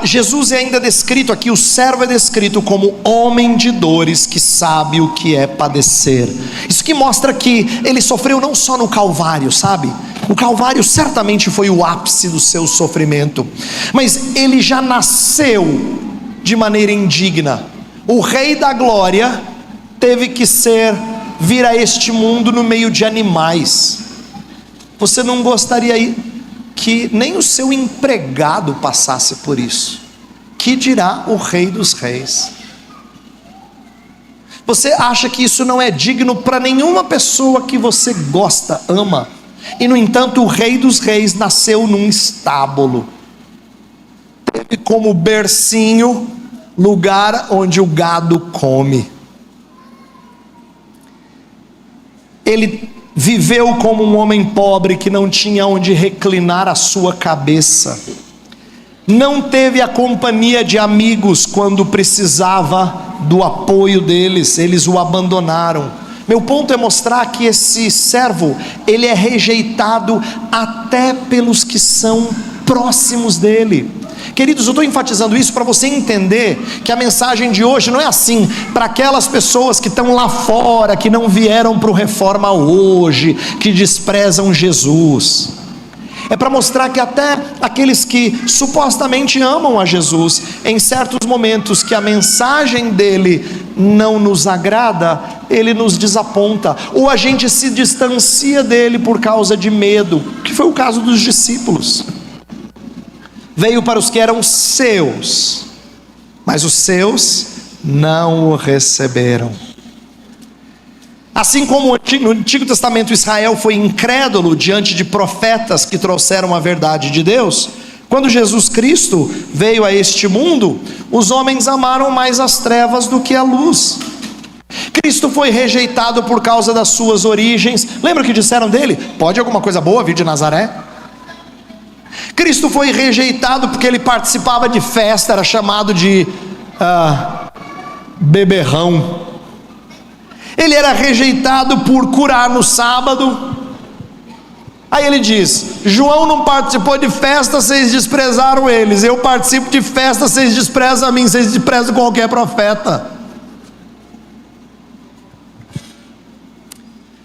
[SPEAKER 1] Jesus é ainda descrito aqui, o servo é descrito como homem de dores, que sabe o que é padecer. Isso que mostra que ele sofreu não só no Calvário, sabe? O Calvário certamente foi o ápice do seu sofrimento, mas ele já nasceu de maneira indigna. O Rei da Glória teve que vir a este mundo no meio de animais. Você não gostaria que nem o seu empregado passasse por isso? Que dirá o Rei dos Reis? Você acha que isso não é digno para nenhuma pessoa que você gosta, ama? E no entanto o Rei dos Reis nasceu num estábulo, teve como bercinho lugar onde o gado come. Ele viveu como um homem pobre que não tinha onde reclinar a sua cabeça, não teve a companhia de amigos quando precisava do apoio deles, eles o abandonaram. Meu ponto é mostrar que esse servo, ele é rejeitado até pelos que são próximos dele. Queridos, eu estou enfatizando isso para você entender que a mensagem de hoje não é assim para aquelas pessoas que estão lá fora, que não vieram para o Reforma hoje, que desprezam Jesus. É para mostrar que até aqueles que supostamente amam a Jesus, em certos momentos que a mensagem dele não nos agrada, ele nos desaponta, ou a gente se distancia dele por causa de medo, que foi o caso dos discípulos. Veio para os que eram seus, mas os seus não o receberam. Assim como no Antigo Testamento Israel foi incrédulo diante de profetas que trouxeram a verdade de Deus, quando Jesus Cristo veio a este mundo, os homens amaram mais as trevas do que a luz. Cristo foi rejeitado por causa das suas origens. Lembra o que disseram dele? Pode alguma coisa boa vir de Nazaré? Cristo foi rejeitado porque ele participava de festa, era chamado de beberrão. Ele era rejeitado por curar no sábado. Aí ele diz: João não participou de festa, vocês desprezaram eles. Eu participo de festa, vocês desprezam a mim, vocês desprezam qualquer profeta.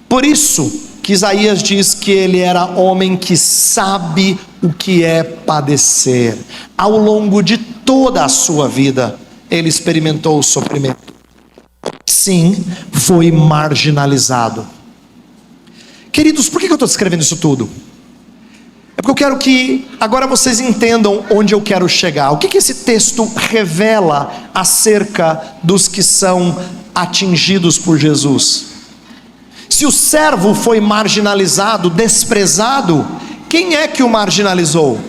[SPEAKER 1] Por isso que Isaías diz que ele era homem que sabe o que é padecer. Ao longo de toda a sua vida, ele experimentou o sofrimento. Sim, foi marginalizado. Queridos, por que eu estou descrevendo isso tudo? É porque eu quero que agora vocês entendam onde eu quero chegar. O que esse texto revela acerca dos que são atingidos por Jesus? Se o servo foi marginalizado, desprezado, quem é que o marginalizou?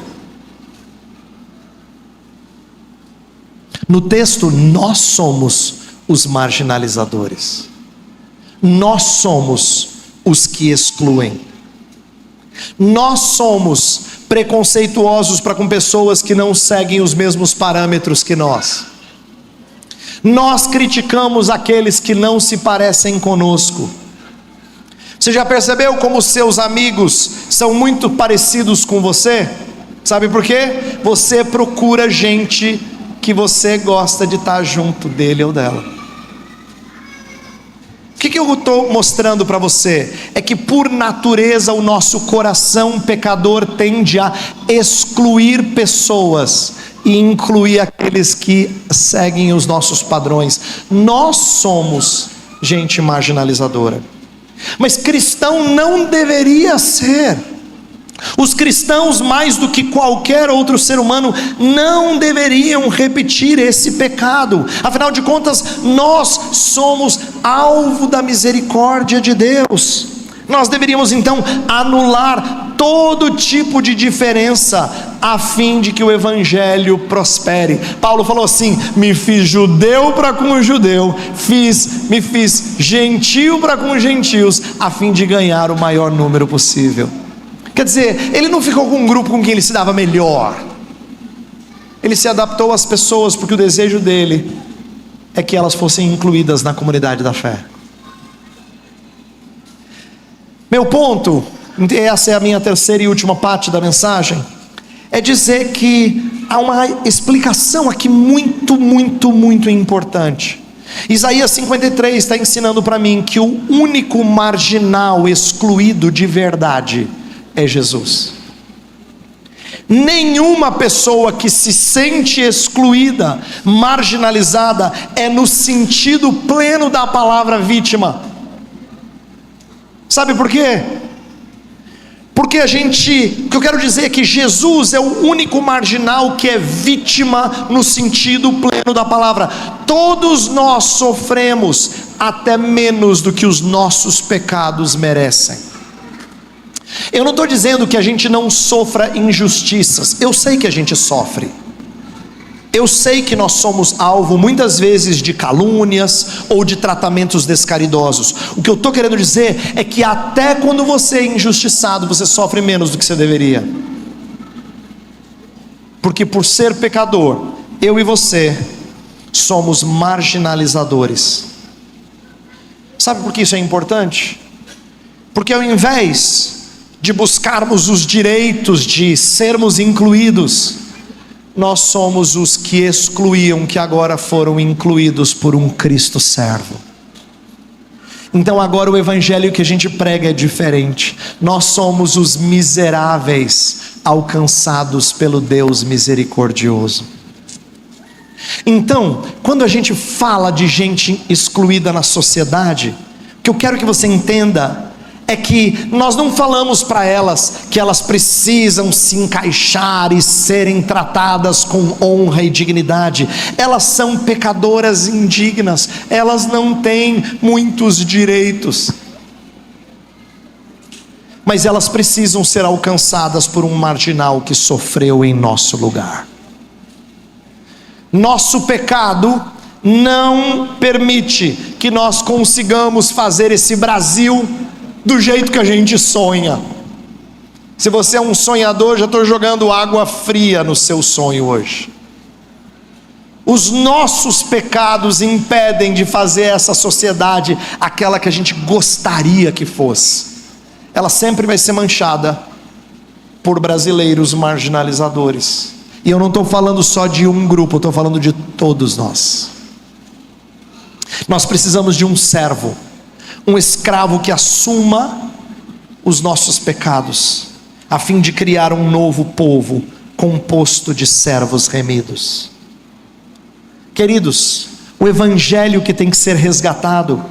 [SPEAKER 1] No texto, nós somos os marginalizadores. Nós somos os que excluem. Nós somos preconceituosos para com pessoas que não seguem os mesmos parâmetros que nós. Nós criticamos aqueles que não se parecem conosco. Você já percebeu como seus amigos são muito parecidos com você? Sabe por quê? Você procura gente que você gosta de estar junto dele ou dela. O que eu estou mostrando para você? É que por natureza o nosso coração pecador tende a excluir pessoas e incluir aqueles que seguem os nossos padrões. Nós somos gente marginalizadora. Mas cristão não deveria ser. Os cristãos, mais do que qualquer outro ser humano, não deveriam repetir esse pecado. Afinal de contas, nós somos alvo da misericórdia de Deus. Nós deveríamos então anular todo tipo de diferença, a fim de que o evangelho prospere. Paulo falou assim: me fiz judeu para com o judeu, me fiz gentil para com os gentios, a fim de ganhar o maior número possível. Quer dizer, ele não ficou com um grupo com quem ele se dava melhor. Ele se adaptou às pessoas, porque o desejo dele é que elas fossem incluídas na comunidade da fé. Meu ponto essa é a minha terceira e última parte da mensagem, é dizer que há uma explicação aqui muito importante. Isaías 53 está ensinando para mim que o único marginal excluído de verdade é Jesus. Nenhuma pessoa que se sente excluída, marginalizada, é no sentido pleno da palavra vítima. Sabe por quê? Porque o que eu quero dizer é que Jesus é o único marginal que é vítima no sentido pleno da palavra. Todos nós sofremos até menos do que os nossos pecados merecem. Eu não estou dizendo que a gente não sofra injustiças, eu sei que a gente sofre. Eu sei que nós somos alvo muitas vezes de calúnias ou de tratamentos descaridosos. O que eu estou querendo dizer é que até quando você é injustiçado, você sofre menos do que você deveria. Porque por ser pecador, eu e você somos marginalizadores. Sabe por que isso é importante? Porque ao invés de buscarmos os direitos de sermos incluídos, nós somos os que excluíam, que agora foram incluídos por um Cristo servo. Então agora o evangelho que a gente prega é diferente. Nós somos os miseráveis alcançados pelo Deus misericordioso. Então, quando a gente fala de gente excluída na sociedade, o que eu quero que você entenda é que nós não falamos para elas que elas precisam se encaixar e serem tratadas com honra e dignidade. Elas são pecadoras indignas, elas não têm muitos direitos, mas elas precisam ser alcançadas por um marginal que sofreu em nosso lugar. Nosso pecado não permite que nós consigamos fazer esse Brasil do jeito que a gente sonha. Se você é um sonhador, já estou jogando água fria no seu sonho hoje. Os nossos pecados impedem de fazer essa sociedade aquela que a gente gostaria que fosse. Ela sempre vai ser manchada por brasileiros marginalizadores. E eu não estou falando só de um grupo, eu estou falando de todos nós. Nós precisamos de um servo, um escravo que assuma os nossos pecados, a fim de criar um novo povo composto de servos remidos. Queridos, o evangelho que tem que ser resgatado,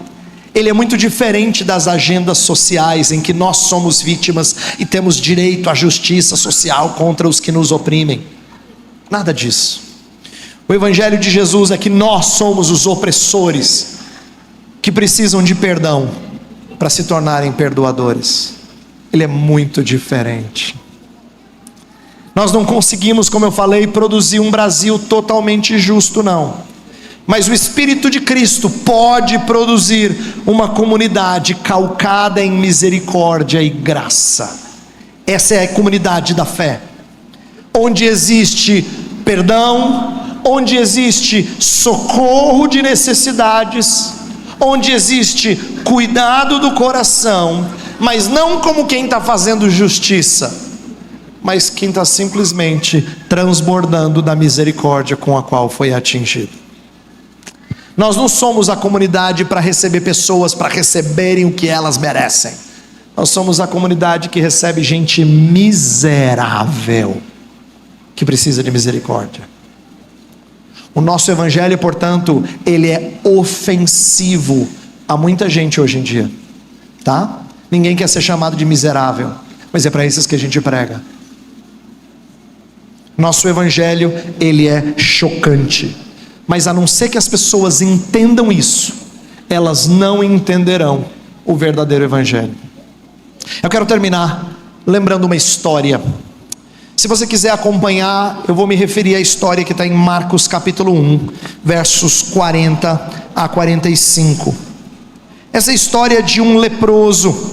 [SPEAKER 1] ele é muito diferente das agendas sociais em que nós somos vítimas e temos direito à justiça social contra os que nos oprimem. Nada disso. O evangelho de Jesus é que nós somos os opressores que precisam de perdão para se tornarem perdoadores. Ele é muito diferente. Nós não conseguimos, como eu falei, produzir um Brasil totalmente justo, não. Mas o Espírito de Cristo pode produzir uma comunidade calcada em misericórdia e graça. Essa é a comunidade da fé, onde existe perdão, onde existe socorro de necessidades, onde existe cuidado do coração, mas não como quem está fazendo justiça, mas quem está simplesmente transbordando da misericórdia com a qual foi atingido. Nós não somos a comunidade para receber pessoas para receberem o que elas merecem. Nós somos a comunidade que recebe gente miserável, que precisa de misericórdia. O nosso evangelho, portanto, ele é ofensivo a muita gente hoje em dia, tá? Ninguém quer ser chamado de miserável, mas é para esses que a gente prega. Nosso evangelho, ele é chocante, mas a não ser que as pessoas entendam isso, elas não entenderão o verdadeiro evangelho. Eu quero terminar lembrando uma história. Se você quiser acompanhar, eu vou me referir à história que está em Marcos capítulo 1, versos 40 a 45. Essa história de um leproso,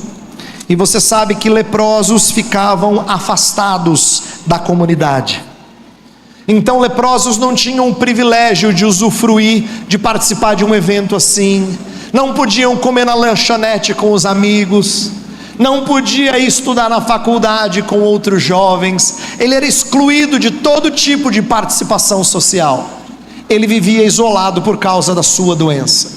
[SPEAKER 1] e você sabe que leprosos ficavam afastados da comunidade. Então leprosos não tinham o privilégio de usufruir, de participar de um evento assim, não podiam comer na lanchonete com os amigos, não podia estudar na faculdade com outros jovens, ele era excluído de todo tipo de participação social, ele vivia isolado por causa da sua doença,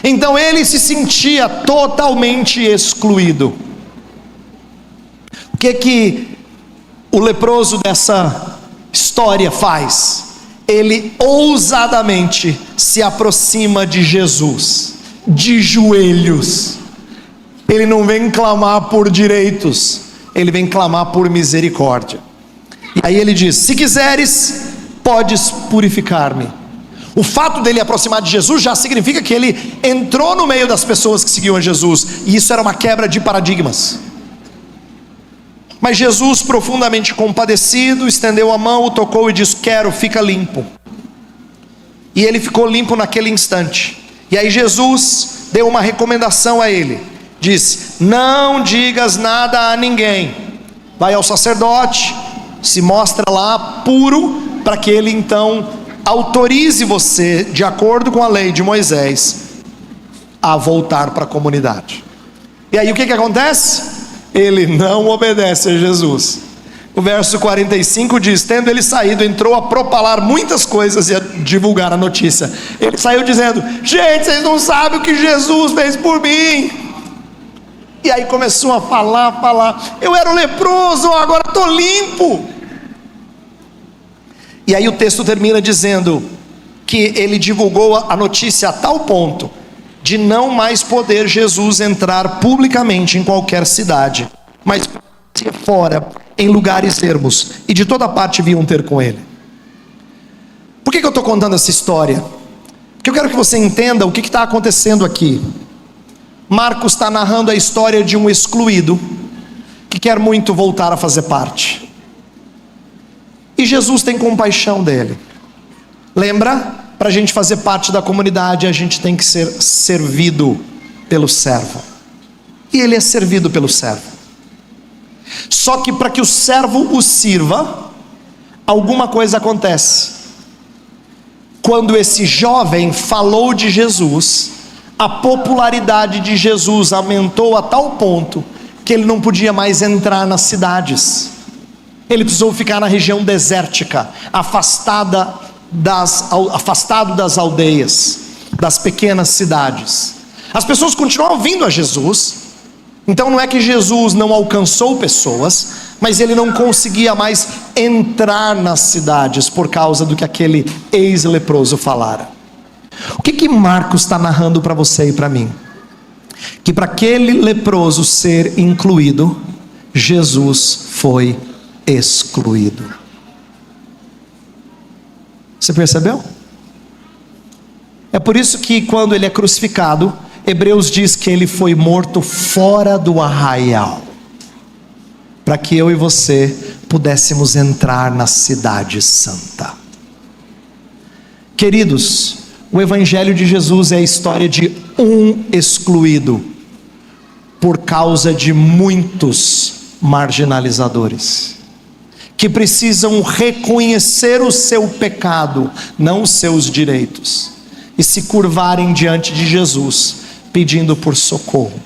[SPEAKER 1] então ele se sentia totalmente excluído. O que o leproso dessa história faz? Ele ousadamente se aproxima de Jesus, de joelhos. Ele não vem clamar por direitos, ele vem clamar por misericórdia. E aí ele diz: se quiseres, podes purificar-me. O fato dele aproximar de Jesus já significa que ele entrou no meio das pessoas que seguiam a Jesus, e isso era uma quebra de paradigmas. Mas Jesus, profundamente compadecido, estendeu a mão, o tocou e disse: quero, fica limpo. E ele ficou limpo naquele instante. E aí Jesus deu uma recomendação a ele, disse: não digas nada a ninguém, vai ao sacerdote, se mostra lá puro, para que ele então autorize você, de acordo com a lei de Moisés, a voltar para a comunidade. E aí o que acontece? Ele não obedece a Jesus. O verso 45 diz: tendo ele saído, entrou a propalar muitas coisas e a divulgar a notícia. Ele saiu dizendo: gente, vocês não sabem o que Jesus fez por mim. E aí começou a falar: eu era um leproso, agora estou limpo. E aí o texto termina dizendo que ele divulgou a notícia a tal ponto de não mais poder Jesus entrar publicamente em qualquer cidade, mas fora, em lugares ermos, e de toda parte vinham ter com ele. Por que eu estou contando essa história? Porque eu quero que você entenda o que está acontecendo aqui. Marcos está narrando a história de um excluído, que quer muito voltar a fazer parte, e Jesus tem compaixão dele. Lembra? Para a gente fazer parte da comunidade, a gente tem que ser servido pelo servo, e ele é servido pelo servo. Só que para que o servo o sirva, alguma coisa acontece. Quando esse jovem falou de Jesus, a popularidade de Jesus aumentou a tal ponto que ele não podia mais entrar nas cidades. Ele precisou ficar na região desértica, afastado das aldeias, das pequenas cidades. As pessoas continuavam vindo a Jesus. Então não é que Jesus não alcançou pessoas, mas ele não conseguia mais entrar nas cidades por causa do que aquele ex-leproso falara. O que Marcos está narrando para você e para mim? Que para aquele leproso ser incluído, Jesus foi excluído. Você percebeu? É por isso que quando ele é crucificado, Hebreus diz que ele foi morto fora do arraial, para que eu e você pudéssemos entrar na cidade santa. Queridos, o Evangelho de Jesus é a história de um excluído, por causa de muitos marginalizadores, que precisam reconhecer o seu pecado, não os seus direitos, e se curvarem diante de Jesus, pedindo por socorro.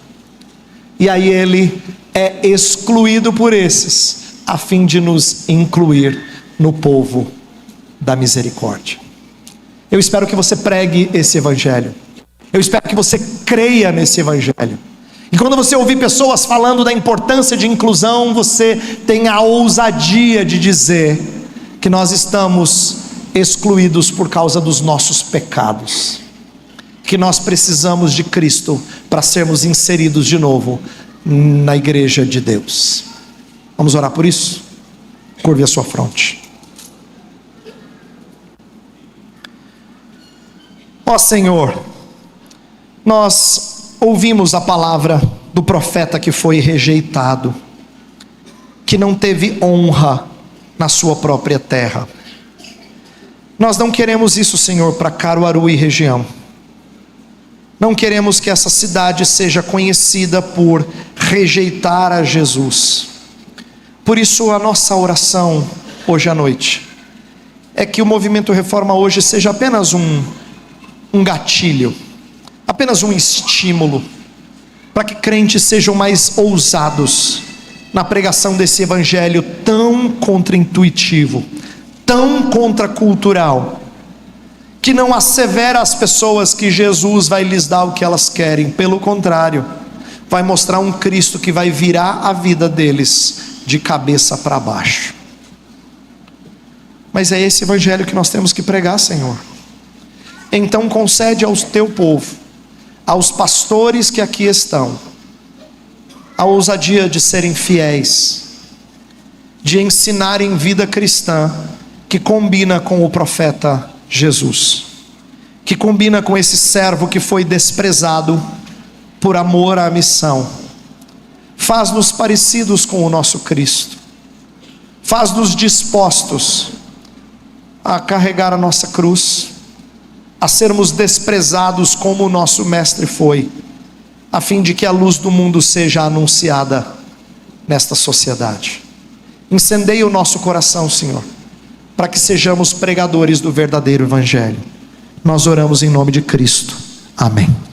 [SPEAKER 1] E aí ele é excluído por esses, a fim de nos incluir no povo da misericórdia. Eu espero que você pregue esse evangelho, eu espero que você creia nesse evangelho, e quando você ouvir pessoas falando da importância de inclusão, você tenha a ousadia de dizer que nós estamos excluídos por causa dos nossos pecados, que nós precisamos de Cristo para sermos inseridos de novo na igreja de Deus. Vamos orar por isso? Curve a sua fronte. Ó Senhor, nós ouvimos a palavra do profeta que foi rejeitado, que não teve honra na sua própria terra. Nós não queremos isso, Senhor, para Caruaru e região. Não queremos que essa cidade seja conhecida por rejeitar a Jesus. Por isso a nossa oração hoje à noite é que o Movimento Reforma hoje seja apenas um gatilho, apenas um estímulo, para que crentes sejam mais ousados na pregação desse evangelho tão contraintuitivo, tão contracultural, que não assevera às pessoas que Jesus vai lhes dar o que elas querem. Pelo contrário, vai mostrar um Cristo que vai virar a vida deles de cabeça para baixo. Mas é esse evangelho que nós temos que pregar, Senhor. Então concede ao teu povo, aos pastores que aqui estão, a ousadia de serem fiéis, de ensinarem vida cristã, que combina com o profeta Jesus, que combina com esse servo que foi desprezado por amor à missão. Faz-nos parecidos com o nosso Cristo, faz-nos dispostos a carregar a nossa cruz, a sermos desprezados como o nosso mestre foi, a fim de que a luz do mundo seja anunciada nesta sociedade. Incendeia o nosso coração, Senhor, para que sejamos pregadores do verdadeiro evangelho. Nós oramos em nome de Cristo. Amém.